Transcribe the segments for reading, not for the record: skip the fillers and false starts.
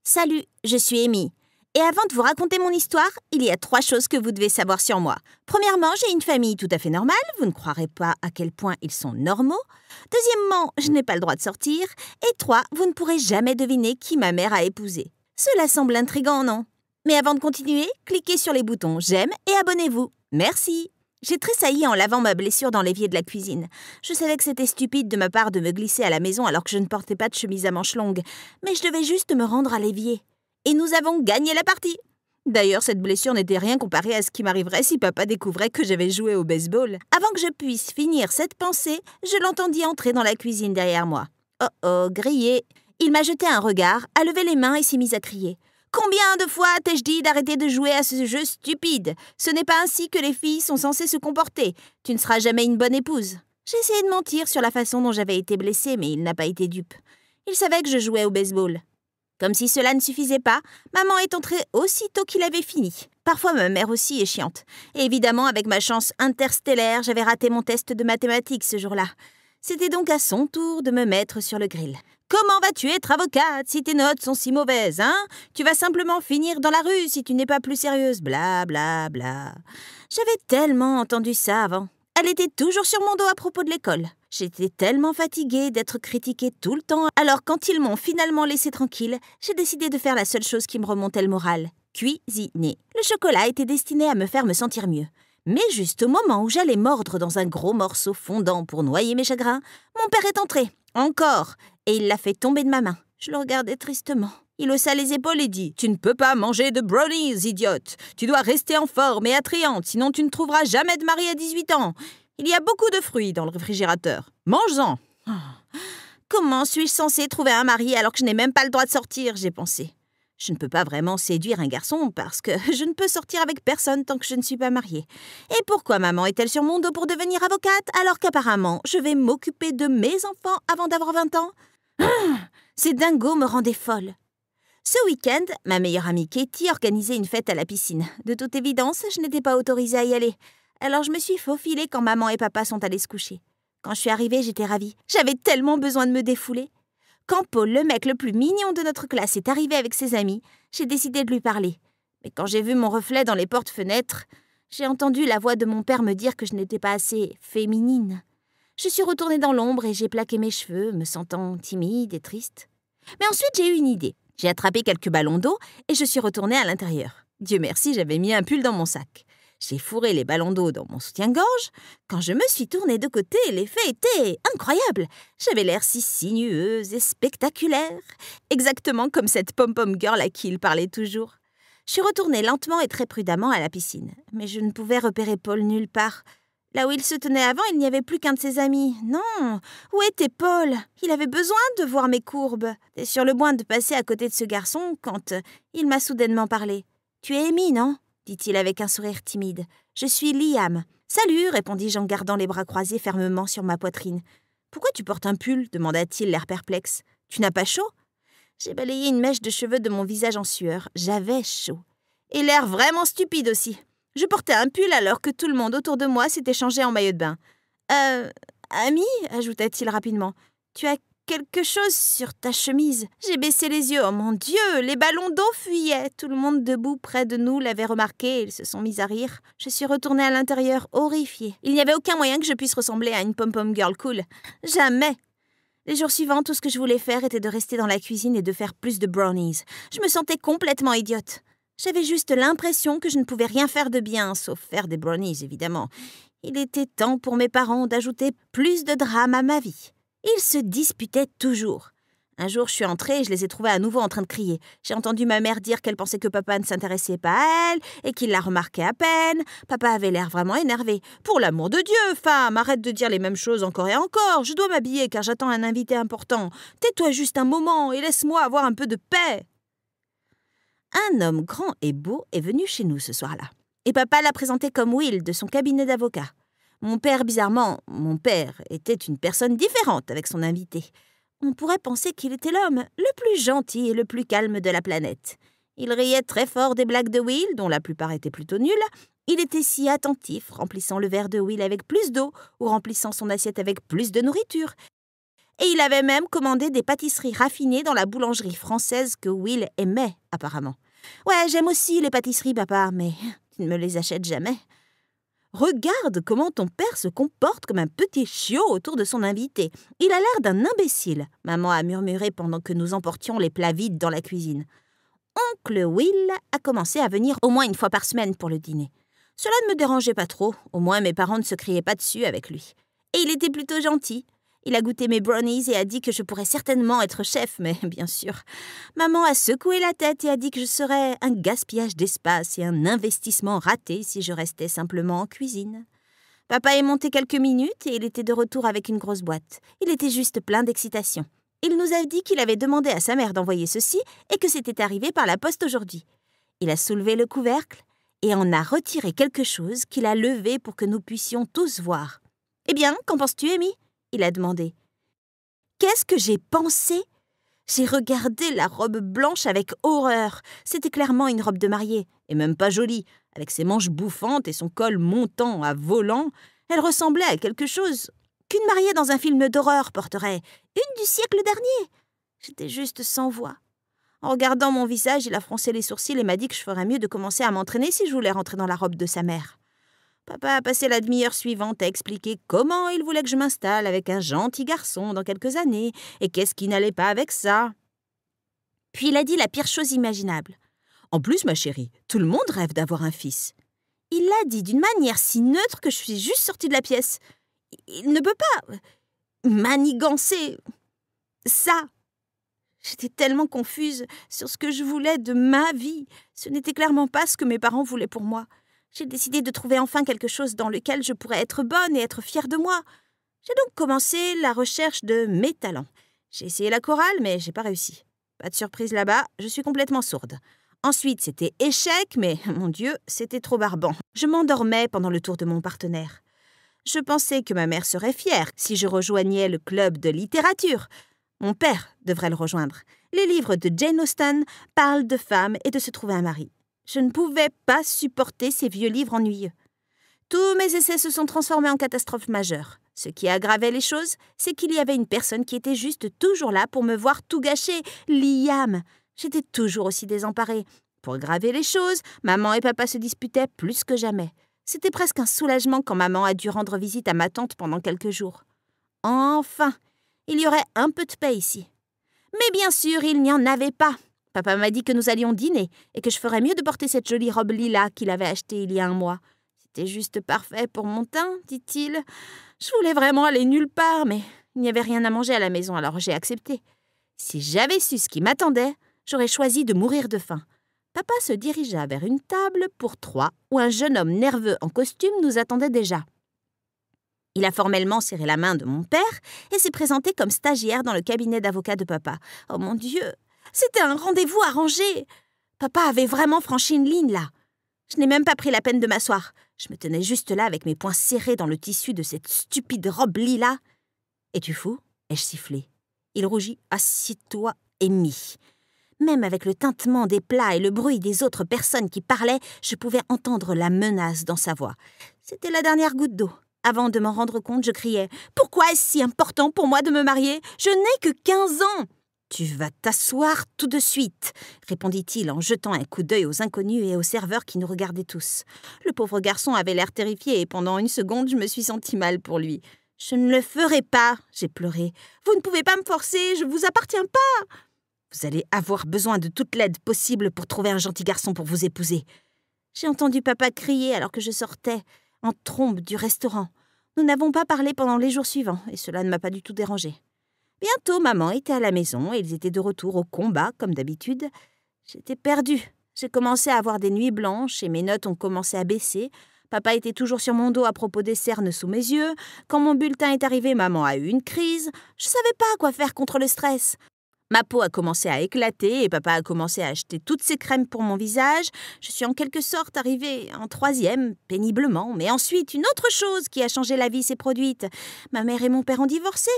Salut, je suis Amy. Et avant de vous raconter mon histoire, il y a 3 choses que vous devez savoir sur moi. Premièrement, j'ai une famille tout à fait normale. Vous ne croirez pas à quel point ils sont normaux. Deuxièmement, je n'ai pas le droit de sortir. Et 3, vous ne pourrez jamais deviner qui ma mère a épousé. Cela semble intriguant, non? Mais avant de continuer, cliquez sur les boutons j'aime et abonnez-vous. Merci. J'ai tressailli en lavant ma blessure dans l'évier de la cuisine. Je savais que c'était stupide de ma part de me glisser à la maison alors que je ne portais pas de chemise à manches longues. Mais je devais juste me rendre à l'évier. Et nous avons gagné la partie. D'ailleurs, cette blessure n'était rien comparée à ce qui m'arriverait si papa découvrait que j'avais joué au baseball. Avant que je puisse finir cette pensée, je l'entendis entrer dans la cuisine derrière moi. Oh oh, grillé. Il m'a jeté un regard, a levé les mains et s'est mis à crier. Combien de fois t'ai-je dit d'arrêter de jouer à ce jeu stupide? Ce n'est pas ainsi que les filles sont censées se comporter. Tu ne seras jamais une bonne épouse. J'ai essayé de mentir sur la façon dont j'avais été blessée, mais il n'a pas été dupe. Il savait que je jouais au baseball. Comme si cela ne suffisait pas, maman est entrée aussitôt qu'il avait fini. Parfois, ma mère aussi est chiante. Et évidemment, avec ma chance interstellaire, j'avais raté mon test de mathématiques ce jour-là. C'était donc à son tour de me mettre sur le grill. Comment vas-tu être avocate si tes notes sont si mauvaises, hein? Tu vas simplement finir dans la rue si tu n'es pas plus sérieuse, bla bla bla. J'avais tellement entendu ça avant. Elle était toujours sur mon dos à propos de l'école. J'étais tellement fatiguée d'être critiquée tout le temps. Alors quand ils m'ont finalement laissée tranquille, j'ai décidé de faire la seule chose qui me remontait le moral. Cuisiner. Le chocolat était destiné à me faire me sentir mieux. Mais juste au moment où j'allais mordre dans un gros morceau fondant pour noyer mes chagrins, mon père est entré. Encore. Et il l'a fait tomber de ma main. Je le regardais tristement. Il haussa les épaules et dit « Tu ne peux pas manger de brownies, idiote. Tu dois rester en forme et attrayante, sinon tu ne trouveras jamais de mari à 18 ans. Il y a beaucoup de fruits dans le réfrigérateur. Mange-en. » Comment suis-je censée trouver un mari alors que je n'ai même pas le droit de sortir, j'ai pensé. Je ne peux pas vraiment séduire un garçon parce que je ne peux sortir avec personne tant que je ne suis pas mariée. Et pourquoi maman est-elle sur mon dos pour devenir avocate alors qu'apparemment je vais m'occuper de mes enfants avant d'avoir 20 ans? Ces dingos me rendaient folle. Ce week-end, ma meilleure amie Katie organisait une fête à la piscine. De toute évidence, je n'étais pas autorisée à y aller. Alors je me suis faufilée quand maman et papa sont allés se coucher. Quand je suis arrivée, j'étais ravie. J'avais tellement besoin de me défouler. Quand Paul, le mec le plus mignon de notre classe, est arrivé avec ses amis, j'ai décidé de lui parler. Mais quand j'ai vu mon reflet dans les portes-fenêtres, j'ai entendu la voix de mon père me dire que je n'étais pas assez féminine. Je suis retournée dans l'ombre et j'ai plaqué mes cheveux, me sentant timide et triste. Mais ensuite, j'ai eu une idée. J'ai attrapé quelques ballons d'eau et je suis retournée à l'intérieur. Dieu merci, j'avais mis un pull dans mon sac. J'ai fourré les ballons d'eau dans mon soutien-gorge. Quand je me suis tournée de côté, l'effet était incroyable. J'avais l'air si sinueuse et spectaculaire. Exactement comme cette pom-pom girl à qui il parlait toujours. Je suis retournée lentement et très prudemment à la piscine. Mais je ne pouvais repérer Paul nulle part. Là où il se tenait avant, il n'y avait plus qu'un de ses amis. Non, où était Paul? Il avait besoin de voir mes courbes. Et sur le point de passer à côté de ce garçon quand il m'a soudainement parlé. « Tu es Amy, non ?» dit-il avec un sourire timide. « Je suis Liam. »« Salut » répondis-je en gardant les bras croisés fermement sur ma poitrine. « Pourquoi tu portes un pull » demanda-t-il, l'air perplexe. « Tu n'as pas chaud ?» J'ai balayé une mèche de cheveux de mon visage en sueur. J'avais chaud. Et l'air vraiment stupide aussi. Je portais un pull alors que tout le monde autour de moi s'était changé en maillot de bain. Ami, ajouta-t-il rapidement, tu as quelque chose sur ta chemise. J'ai baissé les yeux. Oh mon Dieu, les ballons d'eau fuyaient. Tout le monde debout près de nous l'avait remarqué. Ils se sont mis à rire. Je suis retournée à l'intérieur, horrifiée. Il n'y avait aucun moyen que je puisse ressembler à une pom-pom girl cool. Jamais. Les jours suivants, tout ce que je voulais faire était de rester dans la cuisine et de faire plus de brownies. Je me sentais complètement idiote. J'avais juste l'impression que je ne pouvais rien faire de bien, sauf faire des brownies, évidemment. Il était temps pour mes parents d'ajouter plus de drame à ma vie. Ils se disputaient toujours. Un jour, je suis entrée et je les ai trouvés à nouveau en train de crier. J'ai entendu ma mère dire qu'elle pensait que papa ne s'intéressait pas à elle et qu'il la remarquait à peine. Papa avait l'air vraiment énervé. « Pour l'amour de Dieu, femme, arrête de dire les mêmes choses encore et encore. Je dois m'habiller car j'attends un invité important. Tais-toi juste un moment et laisse-moi avoir un peu de paix. » Un homme grand et beau est venu chez nous ce soir-là. Et papa l'a présenté comme Will de son cabinet d'avocat. Mon père, bizarrement, était une personne différente avec son invité. On pourrait penser qu'il était l'homme le plus gentil et le plus calme de la planète. Il riait très fort des blagues de Will, dont la plupart étaient plutôt nulles. Il était si attentif, remplissant le verre de Will avec plus d'eau ou remplissant son assiette avec plus de nourriture. Et il avait même commandé des pâtisseries raffinées dans la boulangerie française que Will aimait, apparemment. Ouais, j'aime aussi les pâtisseries, papa, mais tu ne me les achètes jamais. Regarde comment ton père se comporte comme un petit chiot autour de son invité. Il a l'air d'un imbécile, maman a murmuré pendant que nous emportions les plats vides dans la cuisine. Oncle Will a commencé à venir au moins une fois par semaine pour le dîner. Cela ne me dérangeait pas trop, au moins mes parents ne se criaient pas dessus avec lui. Et il était plutôt gentil. Il a goûté mes brownies et a dit que je pourrais certainement être chef, mais bien sûr. Maman a secoué la tête et a dit que je serais un gaspillage d'espace et un investissement raté si je restais simplement en cuisine. Papa est monté quelques minutes et il était de retour avec une grosse boîte. Il était juste plein d'excitation. Il nous a dit qu'il avait demandé à sa mère d'envoyer ceci et que c'était arrivé par la poste aujourd'hui. Il a soulevé le couvercle et en a retiré quelque chose qu'il a levé pour que nous puissions tous voir. « Eh bien, qu'en penses-tu, Amy ?» il a demandé. Qu'est-ce que j'ai pensé? J'ai regardé la robe blanche avec horreur. C'était clairement une robe de mariée, et même pas jolie. Avec ses manches bouffantes et son col montant à volant, elle ressemblait à quelque chose qu'une mariée dans un film d'horreur porterait. Une du siècle dernier. J'étais juste sans voix. En regardant mon visage, il a froncé les sourcils et m'a dit que je ferais mieux de commencer à m'entraîner si je voulais rentrer dans la robe de sa mère. Papa a passé la demi-heure suivante à expliquer comment il voulait que je m'installe avec un gentil garçon dans quelques années et qu'est-ce qui n'allait pas avec ça. Puis il a dit la pire chose imaginable. « En plus, ma chérie, tout le monde rêve d'avoir un fils. » Il l'a dit d'une manière si neutre que je suis juste sortie de la pièce. Il ne peut pas manigancer ça. J'étais tellement confuse sur ce que je voulais de ma vie. Ce n'était clairement pas ce que mes parents voulaient pour moi. J'ai décidé de trouver enfin quelque chose dans lequel je pourrais être bonne et être fière de moi. J'ai donc commencé la recherche de mes talents. J'ai essayé la chorale, mais j'ai pas réussi. Pas de surprise là-bas, je suis complètement sourde. Ensuite, c'était échec, mais, mon Dieu, c'était trop barbant. Je m'endormais pendant le tour de mon partenaire. Je pensais que ma mère serait fière si je rejoignais le club de littérature. Mon père devrait le rejoindre. Les livres de Jane Austen parlent de femmes et de se trouver un mari. Je ne pouvais pas supporter ces vieux livres ennuyeux. Tous mes essais se sont transformés en catastrophes majeures. Ce qui aggravait les choses, c'est qu'il y avait une personne qui était juste toujours là pour me voir tout gâcher, Liam. J'étais toujours aussi désemparée. Pour graver les choses, maman et papa se disputaient plus que jamais. C'était presque un soulagement quand maman a dû rendre visite à ma tante pendant quelques jours. Enfin, il y aurait un peu de paix ici. Mais bien sûr, il n'y en avait pas. Papa m'a dit que nous allions dîner et que je ferais mieux de porter cette jolie robe lilas qu'il avait achetée il y a un mois. C'était juste parfait pour mon teint, dit-il. Je voulais vraiment aller nulle part, mais il n'y avait rien à manger à la maison, alors j'ai accepté. Si j'avais su ce qui m'attendait, j'aurais choisi de mourir de faim. Papa se dirigea vers une table pour 3 où un jeune homme nerveux en costume nous attendait déjà. Il a formellement serré la main de mon père et s'est présenté comme stagiaire dans le cabinet d'avocat de papa. Oh mon Dieu! C'était un rendez-vous arrangé. Papa avait vraiment franchi une ligne, là. Je n'ai même pas pris la peine de m'asseoir. Je me tenais juste là avec mes poings serrés dans le tissu de cette stupide robe lilas. « Es-tu fou ?» ai-je sifflé. Il rougit. « Assieds-toi, Amy. » Même avec le tintement des plats et le bruit des autres personnes qui parlaient, je pouvais entendre la menace dans sa voix. C'était la dernière goutte d'eau. Avant de m'en rendre compte, je criais « Pourquoi est-ce si important pour moi de me marier? Je n'ai que 15 ans !» « Tu vas t'asseoir tout de suite, » répondit-il en jetant un coup d'œil aux inconnus et aux serveurs qui nous regardaient tous. Le pauvre garçon avait l'air terrifié et pendant une seconde, je me suis sentie mal pour lui. « Je ne le ferai pas, » j'ai pleuré. « Vous ne pouvez pas me forcer, je ne vous appartiens pas. » « Vous allez avoir besoin de toute l'aide possible pour trouver un gentil garçon pour vous épouser. » J'ai entendu papa crier alors que je sortais en trombe du restaurant. Nous n'avons pas parlé pendant les jours suivants et cela ne m'a pas du tout dérangée. Bientôt, maman était à la maison et ils étaient de retour au combat, comme d'habitude. J'étais perdue. J'ai commencé à avoir des nuits blanches et mes notes ont commencé à baisser. Papa était toujours sur mon dos à propos des cernes sous mes yeux. Quand mon bulletin est arrivé, maman a eu une crise. Je ne savais pas quoi faire contre le stress. Ma peau a commencé à éclater et papa a commencé à acheter toutes ses crèmes pour mon visage. Je suis en quelque sorte arrivée en 3e, péniblement. Mais ensuite, une autre chose qui a changé la vie s'est produite. Ma mère et mon père ont divorcé.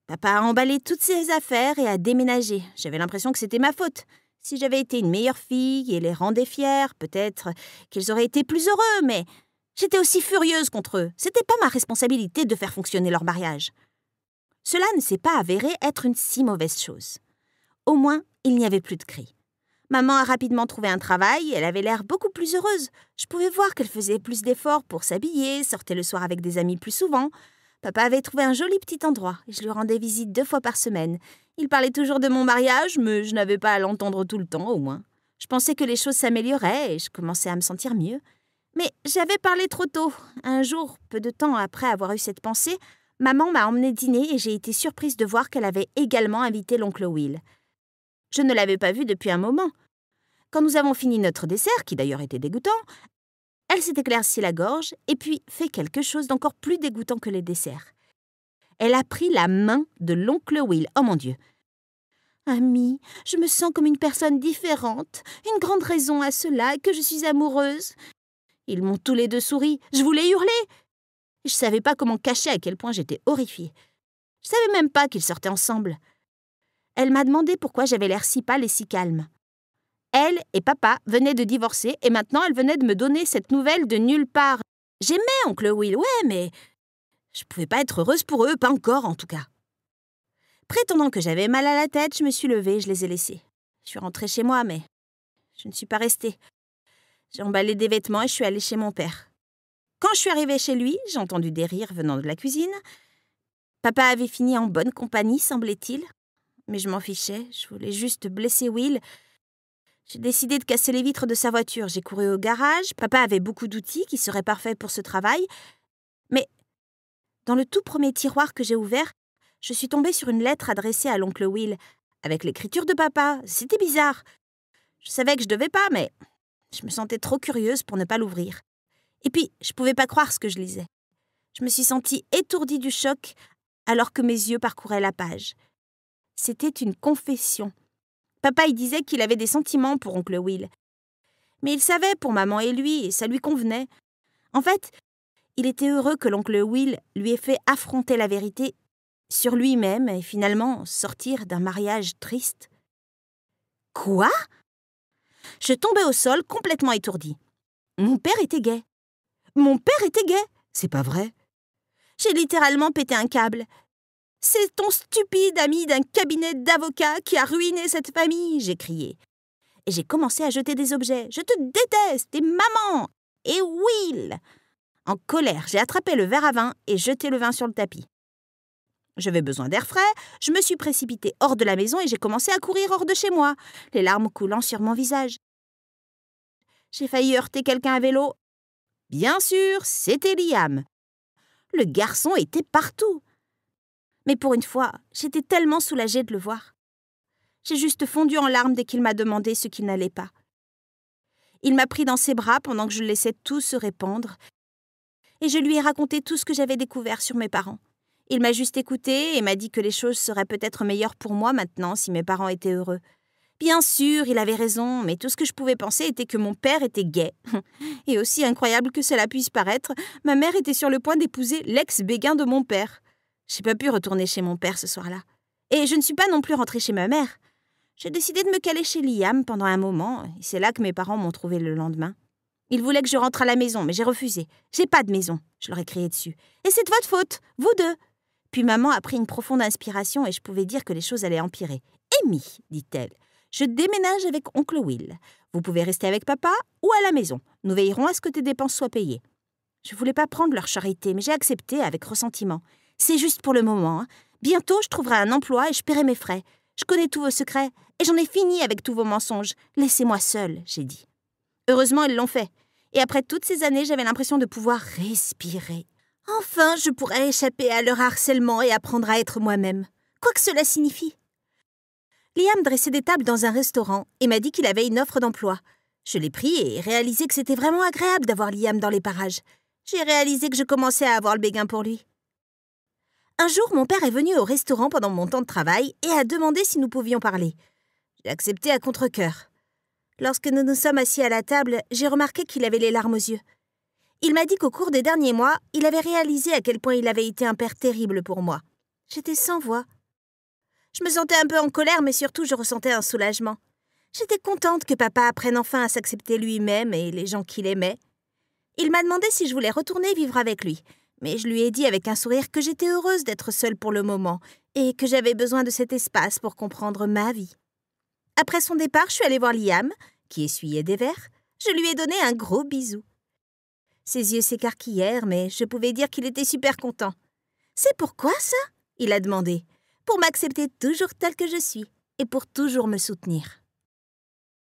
Papa a emballé toutes ses affaires et a déménagé. J'avais l'impression que c'était ma faute. Si j'avais été une meilleure fille et les rendais fiers, peut-être qu'ils auraient été plus heureux, mais j'étais aussi furieuse contre eux. C'était pas ma responsabilité de faire fonctionner leur mariage. Cela ne s'est pas avéré être une si mauvaise chose. Au moins, il n'y avait plus de cris. Maman a rapidement trouvé un travail, elle avait l'air beaucoup plus heureuse. Je pouvais voir qu'elle faisait plus d'efforts pour s'habiller, sortait le soir avec des amis plus souvent. Papa avait trouvé un joli petit endroit et je lui rendais visite 2 fois par semaine. Il parlait toujours de mon mariage, mais je n'avais pas à l'entendre tout le temps, au moins. Je pensais que les choses s'amélioraient et je commençais à me sentir mieux. Mais j'avais parlé trop tôt. Un jour, peu de temps après avoir eu cette pensée, maman m'a emmenée dîner et j'ai été surprise de voir qu'elle avait également invité l'oncle Will. Je ne l'avais pas vu depuis un moment. Quand nous avons fini notre dessert, qui d'ailleurs était dégoûtant, elle s'est éclaircie la gorge et puis fait quelque chose d'encore plus dégoûtant que les desserts. Elle a pris la main de l'oncle Will. Oh mon Dieu! Ami, je me sens comme une personne différente. Une grande raison à cela est que je suis amoureuse. Ils m'ont tous les deux souri. Je voulais hurler. Je ne savais pas comment cacher à quel point j'étais horrifiée. Je ne savais même pas qu'ils sortaient ensemble. Elle m'a demandé pourquoi j'avais l'air si pâle et si calme. Elle et papa venaient de divorcer et maintenant elle venait de me donner cette nouvelle de nulle part. J'aimais oncle Will, ouais, mais je ne pouvais pas être heureuse pour eux, pas encore en tout cas. Prétendant que j'avais mal à la tête, je me suis levée et je les ai laissés. Je suis rentrée chez moi, mais je ne suis pas restée. J'ai emballé des vêtements et je suis allée chez mon père. Quand je suis arrivée chez lui, j'ai entendu des rires venant de la cuisine. Papa avait fini en bonne compagnie, semblait-il. Mais je m'en fichais, je voulais juste blesser Will. J'ai décidé de casser les vitres de sa voiture. J'ai couru au garage. Papa avait beaucoup d'outils qui seraient parfaits pour ce travail. Mais dans le tout premier tiroir que j'ai ouvert, je suis tombée sur une lettre adressée à l'oncle Will, avec l'écriture de papa. C'était bizarre. Je savais que je devais pas, mais je me sentais trop curieuse pour ne pas l'ouvrir. Et puis, je pouvais pas croire ce que je lisais. Je me suis sentie étourdie du choc alors que mes yeux parcouraient la page. C'était une confession. Papa y disait qu'il avait des sentiments pour oncle Will. Mais il savait pour maman et lui, et ça lui convenait. En fait, il était heureux que l'oncle Will lui ait fait affronter la vérité sur lui-même et finalement sortir d'un mariage triste. Quoi? Je tombais au sol complètement étourdie. Mon père était gay. Mon père était gay? C'est pas vrai. J'ai littéralement pété un câble. C'est ton stupide ami d'un cabinet d'avocats qui a ruiné cette famille, j'ai crié. Et j'ai commencé à jeter des objets. Je te déteste, et maman, et Will. En colère, j'ai attrapé le verre à vin et jeté le vin sur le tapis. J'avais besoin d'air frais, je me suis précipitée hors de la maison et j'ai commencé à courir hors de chez moi, les larmes coulant sur mon visage. J'ai failli heurter quelqu'un à vélo. Bien sûr, c'était Liam. Le garçon était partout. Mais pour une fois, j'étais tellement soulagée de le voir. J'ai juste fondu en larmes dès qu'il m'a demandé ce qui n'allait pas. Il m'a pris dans ses bras pendant que je laissais tout se répandre et je lui ai raconté tout ce que j'avais découvert sur mes parents. Il m'a juste écoutée et m'a dit que les choses seraient peut-être meilleures pour moi maintenant si mes parents étaient heureux. Bien sûr, il avait raison, mais tout ce que je pouvais penser était que mon père était gay. Et aussi incroyable que cela puisse paraître, ma mère était sur le point d'épouser l'ex-béguin de mon père. J'ai pas pu retourner chez mon père ce soir-là. Et je ne suis pas non plus rentrée chez ma mère. J'ai décidé de me caler chez Liam pendant un moment, et c'est là que mes parents m'ont trouvée le lendemain. Ils voulaient que je rentre à la maison, mais j'ai refusé. J'ai pas de maison, je leur ai crié dessus. Et c'est de votre faute, vous deux. Puis maman a pris une profonde inspiration et je pouvais dire que les choses allaient empirer. Amy, dit-elle, je déménage avec oncle Will. Vous pouvez rester avec papa ou à la maison. Nous veillerons à ce que tes dépenses soient payées. Je voulais pas prendre leur charité, mais j'ai accepté avec ressentiment. C'est juste pour le moment. Hein. Bientôt, je trouverai un emploi et je paierai mes frais. Je connais tous vos secrets et j'en ai fini avec tous vos mensonges. Laissez-moi seule, j'ai dit. Heureusement, ils l'ont fait. Et après toutes ces années, j'avais l'impression de pouvoir respirer. Enfin, je pourrais échapper à leur harcèlement et apprendre à être moi-même. Quoi que cela signifie. Liam dressait des tables dans un restaurant et m'a dit qu'il avait une offre d'emploi. Je l'ai pris et réalisé que c'était vraiment agréable d'avoir Liam dans les parages. J'ai réalisé que je commençais à avoir le béguin pour lui. Un jour, mon père est venu au restaurant pendant mon temps de travail et a demandé si nous pouvions parler. J'ai accepté à contre-cœur. Lorsque nous nous sommes assis à la table, j'ai remarqué qu'il avait les larmes aux yeux. Il m'a dit qu'au cours des derniers mois, il avait réalisé à quel point il avait été un père terrible pour moi. J'étais sans voix. Je me sentais un peu en colère, mais surtout je ressentais un soulagement. J'étais contente que papa apprenne enfin à s'accepter lui-même et les gens qu'il aimait. Il m'a demandé si je voulais retourner vivre avec lui, Mais je lui ai dit avec un sourire que j'étais heureuse d'être seule pour le moment et que j'avais besoin de cet espace pour comprendre ma vie. Après son départ, je suis allée voir Liam, qui essuyait des verres. Je lui ai donné un gros bisou. Ses yeux s'écarquillèrent, mais je pouvais dire qu'il était super content. « C'est pourquoi ça ?» il a demandé. « Pour m'accepter toujours telle que je suis et pour toujours me soutenir. »